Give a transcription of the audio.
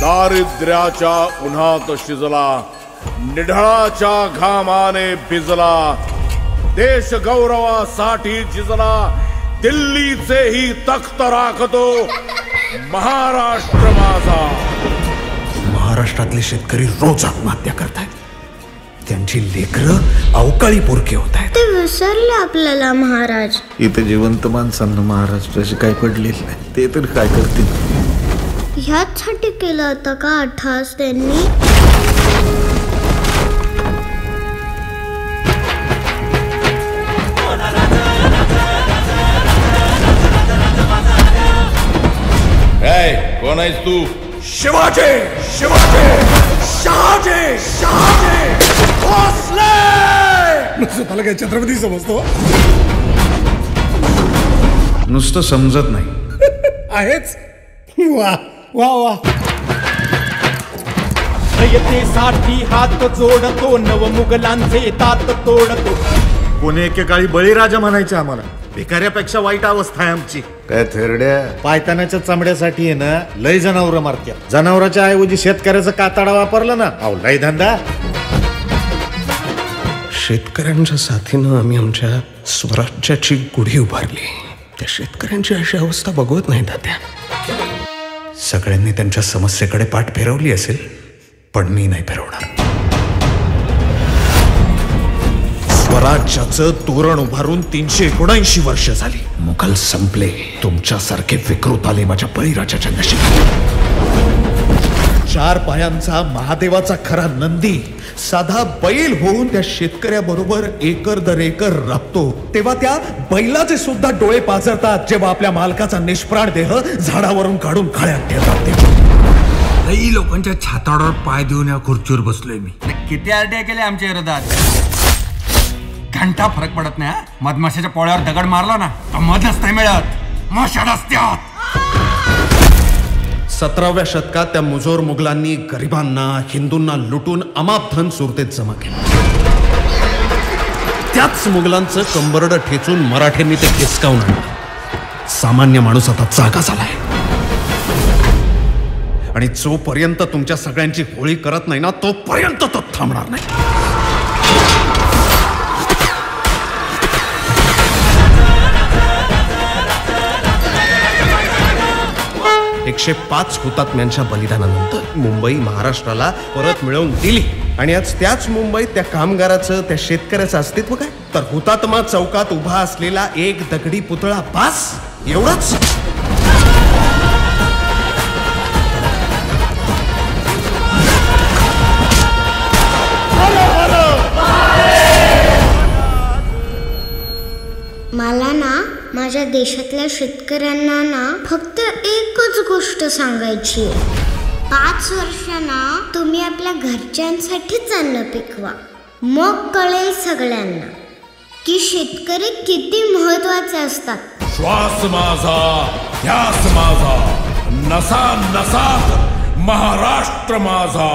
दारिद्र्याच्या उन्हात शिजला, निढळाच्या घामाने भिजला, देश गौरवासाठी झिजला, दिल्लीचेही तख्त राखतो महाराष्ट्र माझा। महाराष्ट्रातले शेतकरी रोज आत्महत्या करतायत, त्यांची लेकरं अवकाळी पोरके होत आहेत। ते विसरले आपल्याला महाराज। इथे जिवंत माणसांना महाराष्ट्राशी काय पडलेलं नाही, ते तर काय करतील। ह्यासाठी केलं होतं का अट्टहास त्यांनी? कोण आहेस तू? शिवाजी, शिवाजी, शहाजी, शहाजी, भोसले। स्वतःला काय छत्रपती समजतो? नुसतं समजत नाही आहेच। वा वा वा। रयतेसाठी हात जोडतो, नव मुघलांचे तात तोडतो। कोणी एकेकाळी बळीराजा म्हणायचे आम्हाला, भिकाऱ्यापेक्षा वाईट अवस्था आहे आमची। काय थेरड्या पायतानाच्या चमड्यासाठी आहे ना, लय जनावर मारत्या। जनावराच्या ऐवजी शेतकऱ्याचा कातडा वापरलं ना, अहो लय धंदा। शेतकऱ्यांच्या साथीनं आम्ही आमच्या स्वराज्याची गुढी उभारली। त्या शेतकऱ्यांची अशी अवस्था बघवत नाही तात्या। सगळ्यांनी त्यांच्या समस्येकडे पाठ फिरवली असेल, पण मी नाही फिरवणार। स्वराज्याचं तोरण उभारून 379 वर्ष झाली। मुघल संपले, तुमच्यासारखे विकृत आले माझ्या बळीराजाच्या नशिबात। 4 पायांचा महादेवाचा खरा नंदी साधा बैल होऊन त्या शेतकऱ्याबरोबर एकर दर एकर राबतो, तेव्हा त्या बैलाचे सुद्धा डोळे पाजरतात जेव्हा आपल्या मालकाचा निष्प्राण देह झाडावरून काढून खाळ्यात ठेवतात। काही लोकांच्या छाताडावर पाय देऊन या खुर्चीवर बसलोय मी। किती आरटीआय केले आमच्या विरोधात, घंटा फरक पडत नाही। मधमाशाच्या पोळ्यावर दगड मारला ना, मधच नाही मिळत, माशाड असत्यात। 17व्या शतकात त्या मुजोर मुघलांनी गरिबांना, हिंदूंना लुटून अमाप धन सुरतेत जमा केलं। त्याच मुघलांचं कंबरड ठेचून मराठ्यांनी ते हिसकावून आणलं। सामान्य माणूस आता जागा झालाय, आणि जोपर्यंत तुमच्या सगळ्यांची होळी करत नाही ना, तोपर्यंत तो थांबणार नाही। 105 हुतात्म्यांच्या बलिदानानंतर मुंबई महाराष्ट्राला परत मिळवून दिली, आणि आज त्याच मुंबईत त्या कामगाराचं, त्या शेतकऱ्याचं अस्तित्व काय? तर हुतात्मा चौकात उभा असलेला एक दगडी पुतळा बास, एवढंच। मला ना माझ्या देशातल्या शेतकऱ्यांना ना फक्त एकच गोष्ट सांगायची आहे। 5 वर्षांना तुम्ही आपल्या घरच्यांसाठीच अन्न पिकवा, मग कळेल सगळ्यांना की शेतकरी किती महत्त्वाचे असतात। श्वास माझा, ध्यास माझा, नसा नसात महाराष्ट्र माझा।